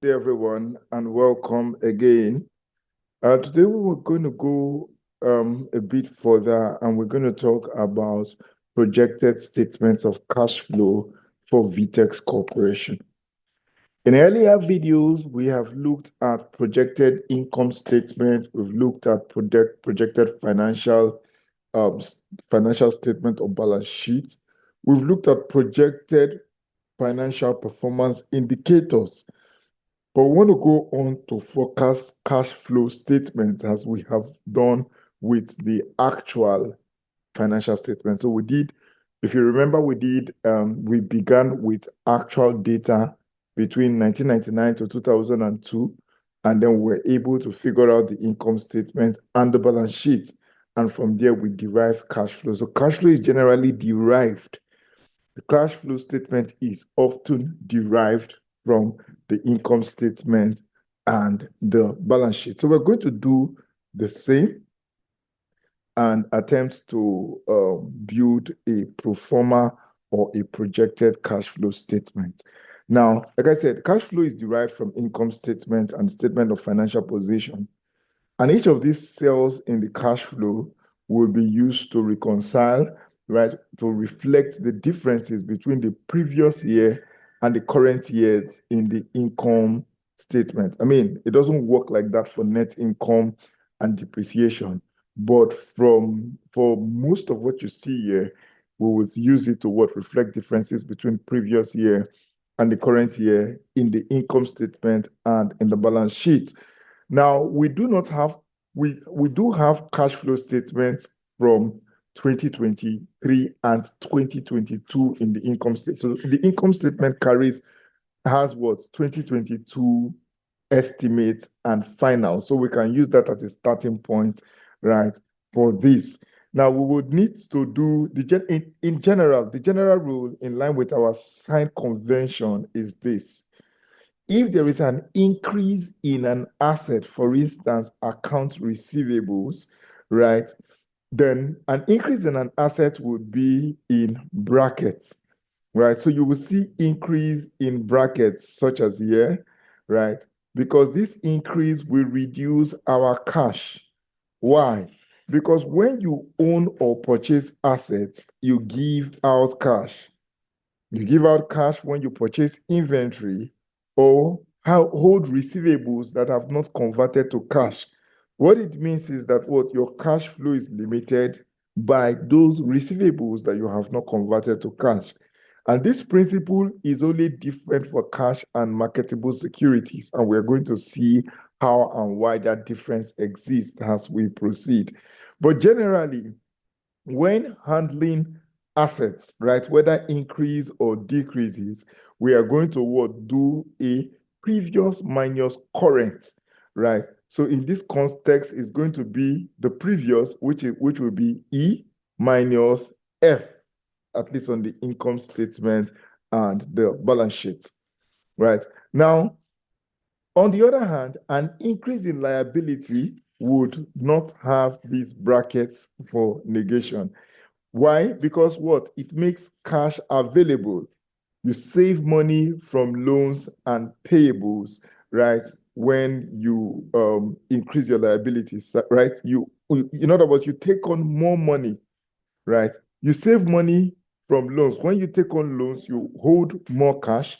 Hey everyone, and welcome again. Today we were going to go a bit further and we're going to talk about projected statements of cash flow for Vitex Corporation. In earlier videos, we have looked at projected income statement. We've looked at projected um, financial statement or balance sheet. We've looked at projected financial performance indicators. But we want to go on to forecast cash flow statements as we have done with the actual financial statement. So if you remember, we began with actual data between 1999 to 2002, and then we were able to figure out the income statement and the balance sheet. And from there, we derived cash flow. So cash flow is generally derived. The cash flow statement is often derived from the income statement and the balance sheet. So we're going to do the same and attempt to build a pro forma or a projected cash flow statement. Now, like I said, cash flow is derived from income statement and statement of financial position. And each of these cells in the cash flow will be used to reconcile, right, to reflect the differences between the previous year and the current years in the income statement. I mean, it doesn't work like that for net income and depreciation, but for most of what you see here, we will use it to reflect differences between previous year and the current year in the income statement and in the balance sheet. Now, we do have cash flow statements from 2023 and 2022 in the income statement. So the income statement has what 2022 estimates and final. So we can use that as a starting point, right, for this. Now we would need to do in general, the general rule in line with our signed convention is this. If there is an increase in an asset, for instance, accounts receivables, right, then an increase in an asset would be in brackets, right? So you will see increase in brackets such as here, right? Because this increase will reduce our cash. Why? Because when you own or purchase assets, you give out cash. You give out cash when you purchase inventory or hold receivables that have not converted to cash. What it means is that your cash flow is limited by those receivables that you have not converted to cash. And this principle is only different for cash and marketable securities. And we're going to see how and why that difference exists as we proceed. But generally, when handling assets, right, whether increase or decreases, we are going to do a previous minus current, right? So in this context, it's going to be the previous, which will be E minus F, at least on the income statement and the balance sheet, right? Now, on the other hand, an increase in liability would not have these brackets for negation. Why? Because it makes cash available. You save money from loans and payables, right? When you increase your liabilities, right? In other words, you take on more money, right? You save money from loans. When you take on loans, you hold more cash.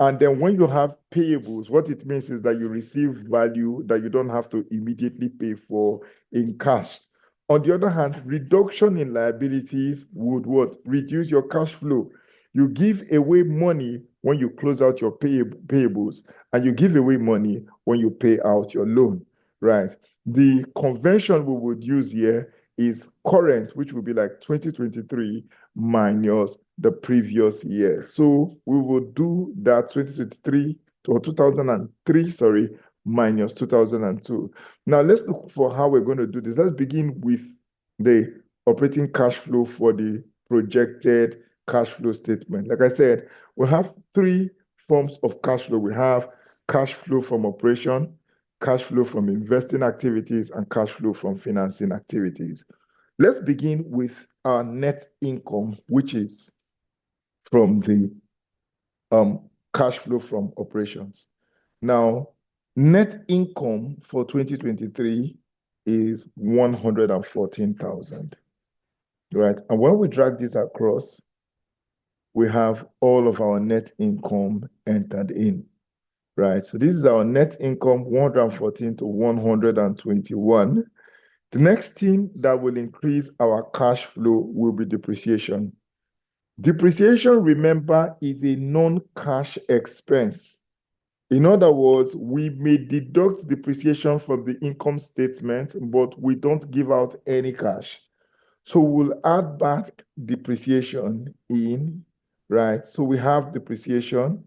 And then when you have payables, what it means is that you receive value that you don't have to immediately pay for in cash. On the other hand, reduction in liabilities would reduce your cash flow. You give away money when you close out your payables, and you give away money when you pay out your loan, right? The convention we would use here is current, which will be like 2023 minus the previous year. So we will do that 2023 or 2003, sorry, minus 2002. Now let's look for how we're going to do this. Let's begin with the operating cash flow for the projected cash flow statement. Like I said, we have three forms of cash flow. We have cash flow from operation, cash flow from investing activities, and cash flow from financing activities. Let's begin with our net income, which is from the cash flow from operations. Now, net income for 2023 is 114,000, right? And when we drag this across, we have all of our net income entered in, right? So this is our net income, 114 to 121. The next thing that will increase our cash flow will be depreciation. Depreciation, remember, is a non-cash expense. In other words, we may deduct depreciation from the income statement, but we don't give out any cash. So we'll add back depreciation in, right? So we have depreciation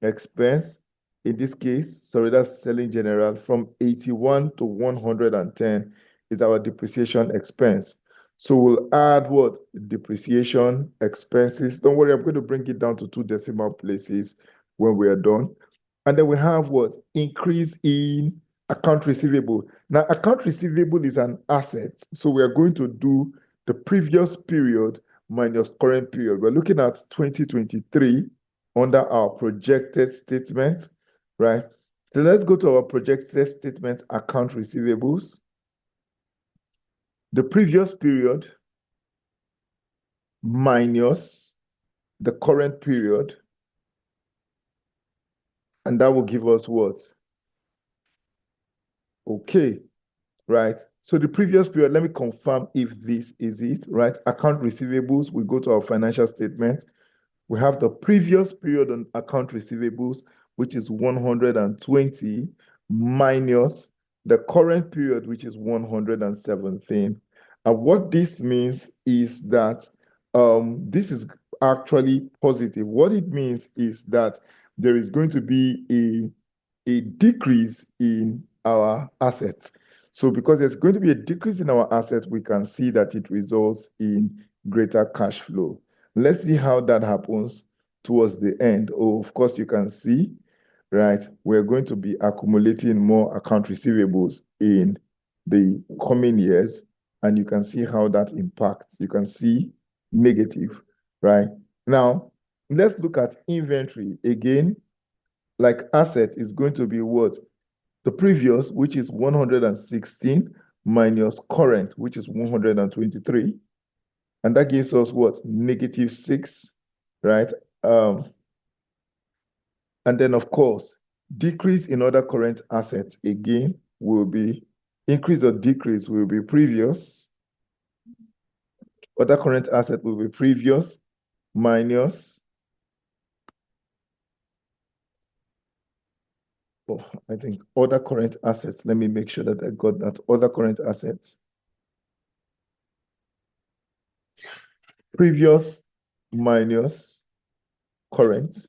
expense. In this case, sorry, that's selling general, from 81 to 110 is our depreciation expense. So we'll add what? Depreciation expenses. Don't worry, I'm going to bring it down to 2 decimal places when we are done. And then we have what? Increase in account receivable. Now, account receivable is an asset. So we are going to do the previous period minus current period. We're looking at 2023 under our projected statement, right? So let's go to our projected statement, account receivables. The previous period minus the current period, and that will give us what? Okay, right? So the previous period, let me confirm if this is it, right? Account receivables, we go to our financial statement. We have the previous period on account receivables, which is 120 minus the current period, which is 117. And what this means is that this is actually positive. What it means is that there is going to be a decrease in our assets. So because there's going to be a decrease in our assets, we can see that it results in greater cash flow. Let's see how that happens towards the end. Oh, of course, you can see, right? We're going to be accumulating more account receivables in the coming years, and you can see how that impacts. You can see negative, right? Now, let's look at inventory. Again, like asset is going to be what? The previous, which is 116, minus current, which is 123. And that gives us what? -6, right? And then, of course, decrease in other current assets, again, will be increase or decrease will be previous. Other current asset will be previous minus, oh, I think other current assets. Let me make sure that I got that. Other current assets. Previous minus current.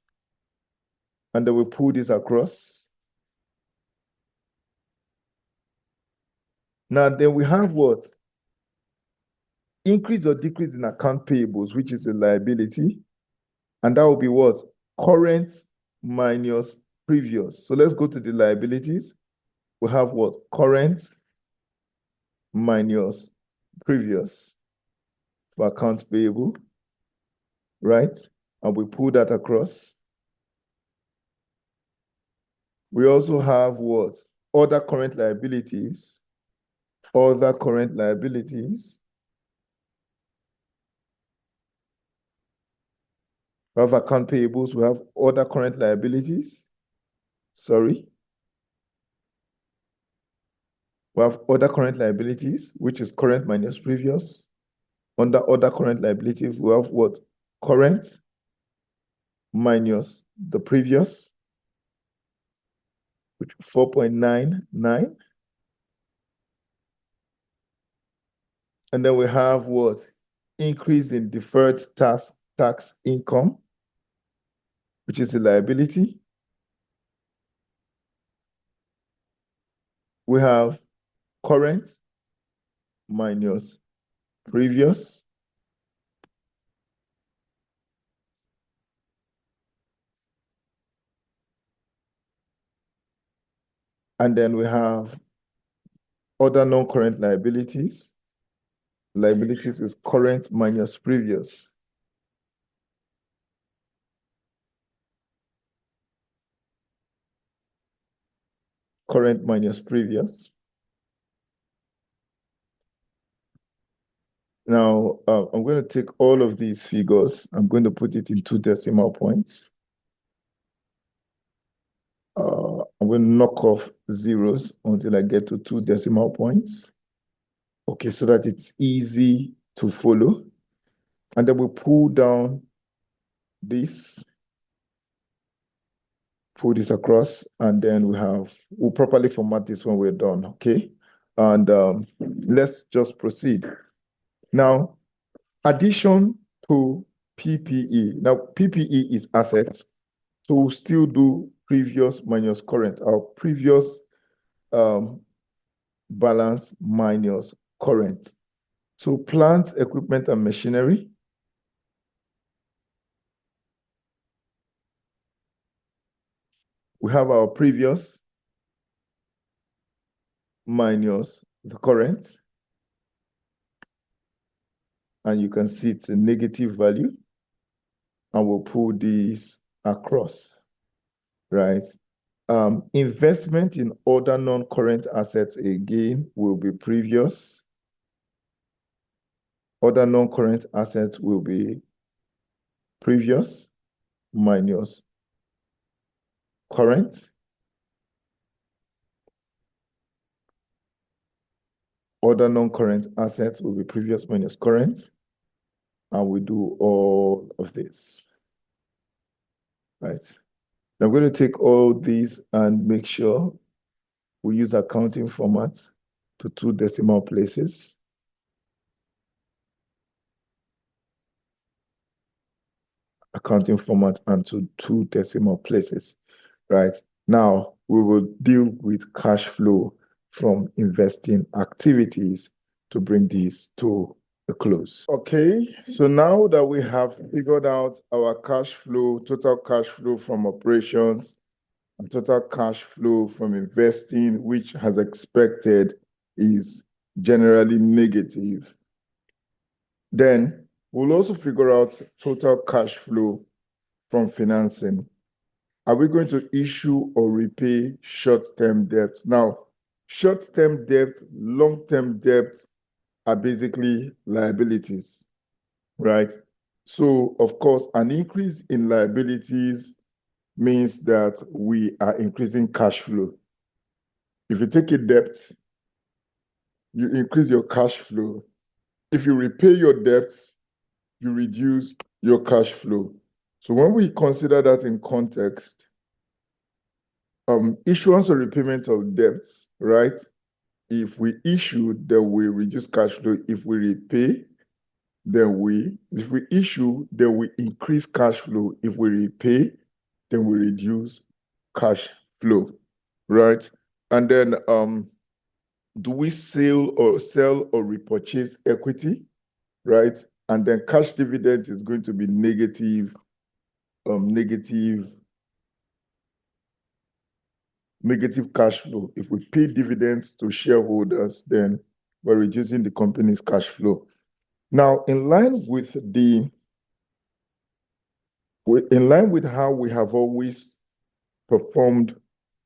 And then we pull this across. Now, then we have what? Increase or decrease in account payables, which is a liability. And that will be what? Current minus previous. So let's go to the liabilities. We have what? Current minus previous for accounts payable, right? And we pull that across. We also have what? Other current liabilities. Other current liabilities. We have account payables. We have other current liabilities. Sorry. We have other current liabilities, which is current minus previous. Under other current liabilities, we have what? Current minus the previous, which 4.99. And then we have what? Increase in deferred tax income, which is a liability. We have current minus previous. And then we have other non-current liabilities. Liabilities is current minus previous. current minus previous. Now, I'm going to take all of these figures. I'm going to put it in 2 decimal points. I'm going to knock off zeros until I get to 2 decimal points. Okay, so that it's easy to follow. And then we'll pull down this, pull this across, and then we'll properly format this when we're done, okay? And let's just proceed. Now, addition to PPE. Now, PPE is assets. So we'll still do previous minus current. Our previous balance minus current. So plant, equipment, and machinery. We have our previous minus the current. And you can see it's a negative value. And we'll pull this across, right? Investment in other non-current assets again will be previous. Other non-current assets will be previous minus current. Other non-current assets will be previous minus current. And we do all of this, right? Now I'm going to take all these and make sure we use accounting format to 2 decimal places. Accounting format and to 2 decimal places, right? Now we will deal with cash flow from investing activities to bring this to a close. Okay, so now that we have figured out our cash flow, total cash flow from operations, and total cash flow from investing, which as expected is generally negative, then we'll also figure out total cash flow from financing. Are we going to issue or repay short-term debts? Now, short-term debt, long-term debt are basically liabilities, right? So, of course, an increase in liabilities means that we are increasing cash flow. If you take a debt, you increase your cash flow. If you repay your debts, you reduce your cash flow. So when we consider that in context, issuance or repayment of debts, right? If we issue, then we reduce cash flow. If we repay, if we issue, then we increase cash flow. If we repay, then we reduce cash flow, right? And then do we sell or repurchase equity, right? And then cash dividend is going to be negative cash flow. If we pay dividends to shareholders, then we're reducing the company's cash flow. Now, in line with how we have always performed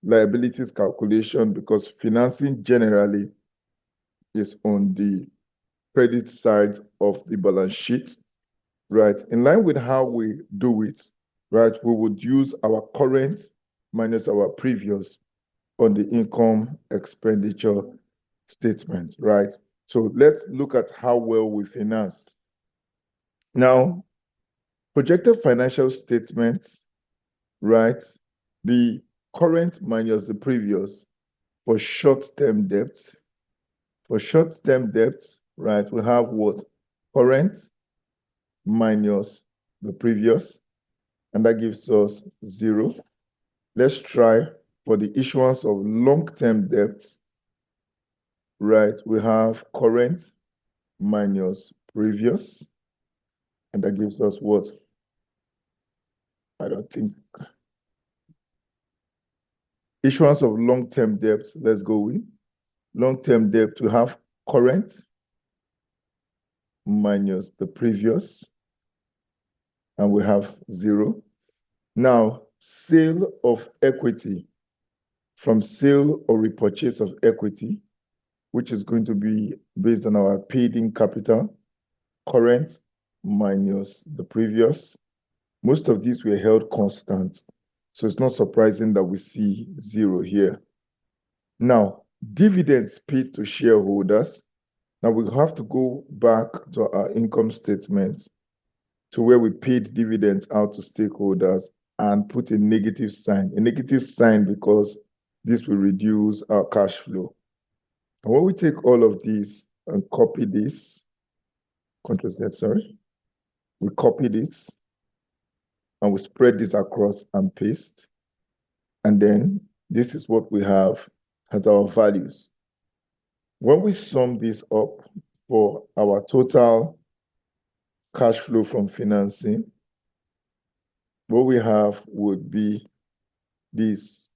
liabilities calculation, because financing generally is on the credit side of the balance sheet, right? In line with how we do it, right, we would use our current minus our previous on the income expenditure statement, right? So let's look at how well we financed. Now, projected financial statements, right? The current minus the previous for short-term debts. For short-term debts, right, we have what? Current minus the previous, and that gives us 0. Let's try for the issuance of long-term debts, right? We have current minus previous, and that gives us what? I don't think. Issuance of long-term debts, let's go with. Long-term debt, we have current minus the previous, and we have 0. Now, sale of equity from sale or repurchase of equity, which is going to be based on our paid-in capital, current minus the previous. Most of these were held constant, so it's not surprising that we see 0 here. Now, dividends paid to shareholders. Now we have to go back to our income statement to where we paid dividends out to stakeholders and put a negative sign. A negative sign because this will reduce our cash flow. And when we take all of these and copy this, Ctrl Z, sorry, we copy this and we spread this across and paste. And then this is what we have as our values. When we sum this up for our total cash flow from financing, what we have would be this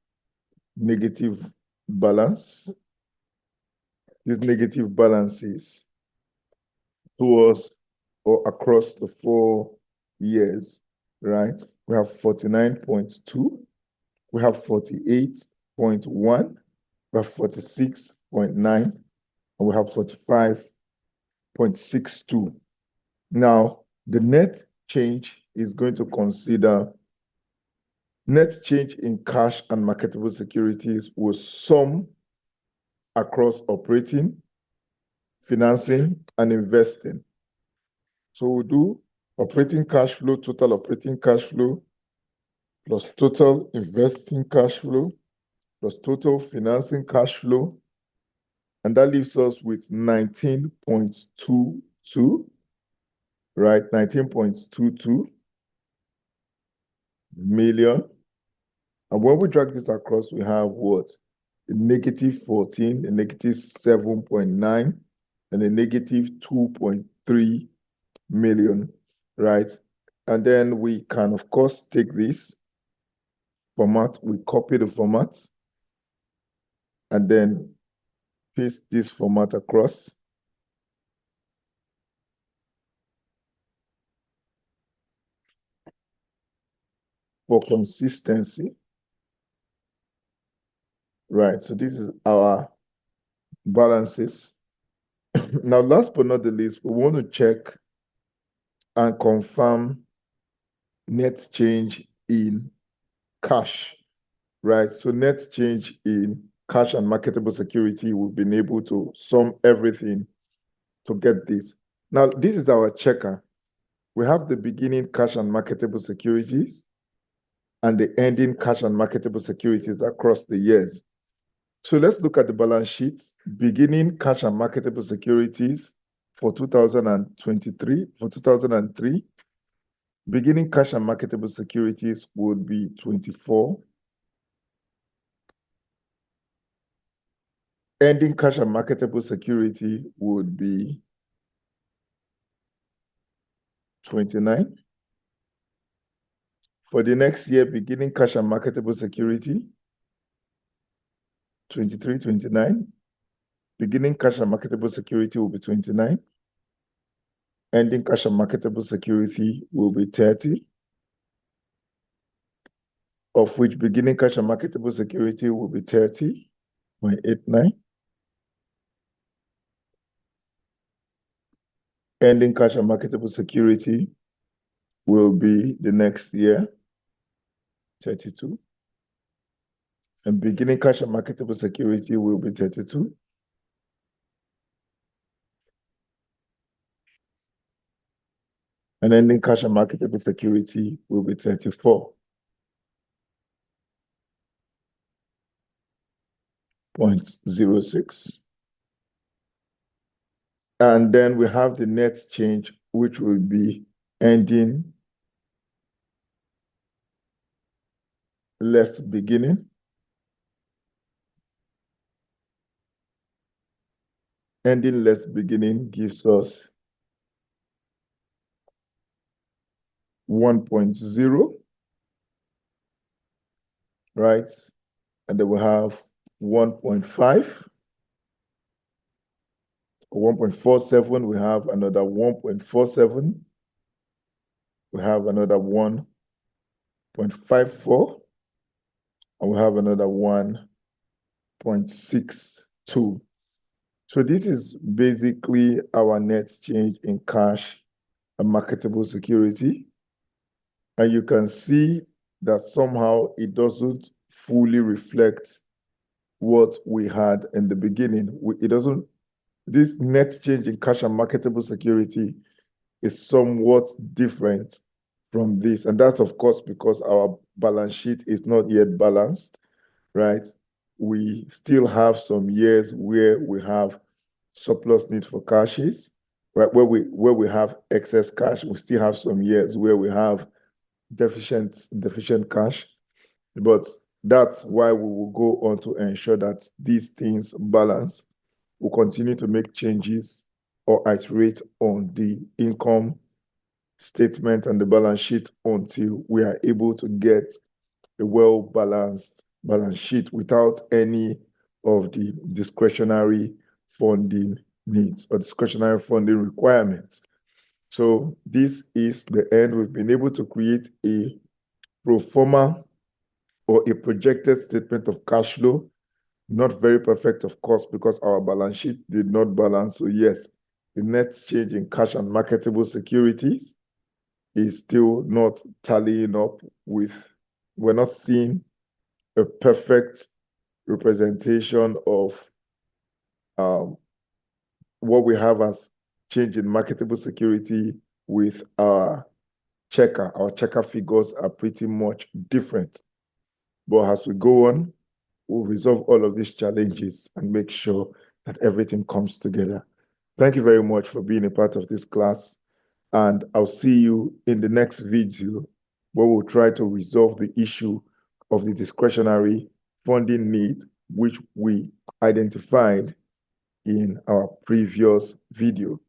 negative balance. These negative balances towards or across the 4 years, right? We have 49.2, we have 48.1, we have 46.9, and we have 45.62. Now, the net change is going to consider net change in cash and marketable securities will sum across operating, financing, and investing. So we'll do operating cash flow, total operating cash flow, plus total investing cash flow, plus total financing cash flow. And that leaves us with 19.22, right? 19.22 million. And when we drag this across, we have what? A negative 14, a negative 7.9, and a negative 2.3 million, right? And then we can, of course, take this format, we copy the format, and then paste this format across. For consistency, right? So this is our balances. Now, last but not the least, we want to check and confirm net change in cash, right? So net change in cash and marketable security, we've been able to sum everything to get this. Now, this is our checker. We have the beginning cash and marketable securities and the ending cash and marketable securities across the years. So let's look at the balance sheets. Beginning cash and marketable securities for 2023, for 2003, beginning cash and marketable securities would be 24. Ending cash and marketable security would be 29. For the next year, beginning cash and marketable security, 23, 29. Beginning cash and marketable security will be 29. Ending cash and marketable security will be 30, of which beginning cash and marketable security will be 30.89. Ending cash and marketable security will be the next year, 32. And beginning cash and marketable security will be 32. And ending cash and marketable security will be 34.06. And then we have the net change, which will be ending less beginning. Ending less beginning gives us 1.0, right? And then we have 1.5, 1.47, we have another 1.47, we have another 1.54, and we have another 1.55. 0.62. So this is basically our net change in cash and marketable security. And you can see that somehow it doesn't fully reflect what we had in the beginning. It doesn't, this net change in cash and marketable security is somewhat different from this. And that's, of course, because our balance sheet is not yet balanced, right? We still have some years where we have surplus need for cashes, right? Where we have excess cash, we still have some years where we have deficient cash. But that's why we will go on to ensure that these things balance. We'll continue to make changes or iterate on the income statement and the balance sheet until we are able to get a well-balanced balance sheet without any of the discretionary funding needs or discretionary funding requirements. So this is the end. We've been able to create a pro forma or a projected statement of cash flow. Not very perfect, of course, because our balance sheet did not balance. So yes, the net change in cash and marketable securities is still not tallying up with, we're not seeing a perfect representation of what we have as change in marketable security with our checker. Our checker figures are pretty much different. But as we go on, we'll resolve all of these challenges and make sure that everything comes together. Thank you very much for being a part of this class. And I'll see you in the next video where we'll try to resolve the issue of the discretionary funding need, which we identified in our previous video.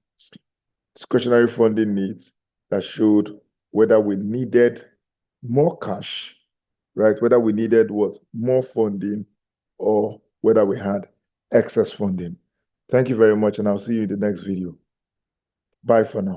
Discretionary funding needs that showed whether we needed more cash, right? Whether we needed what? More funding, or whether we had excess funding. Thank you very much, and I'll see you in the next video. Bye for now.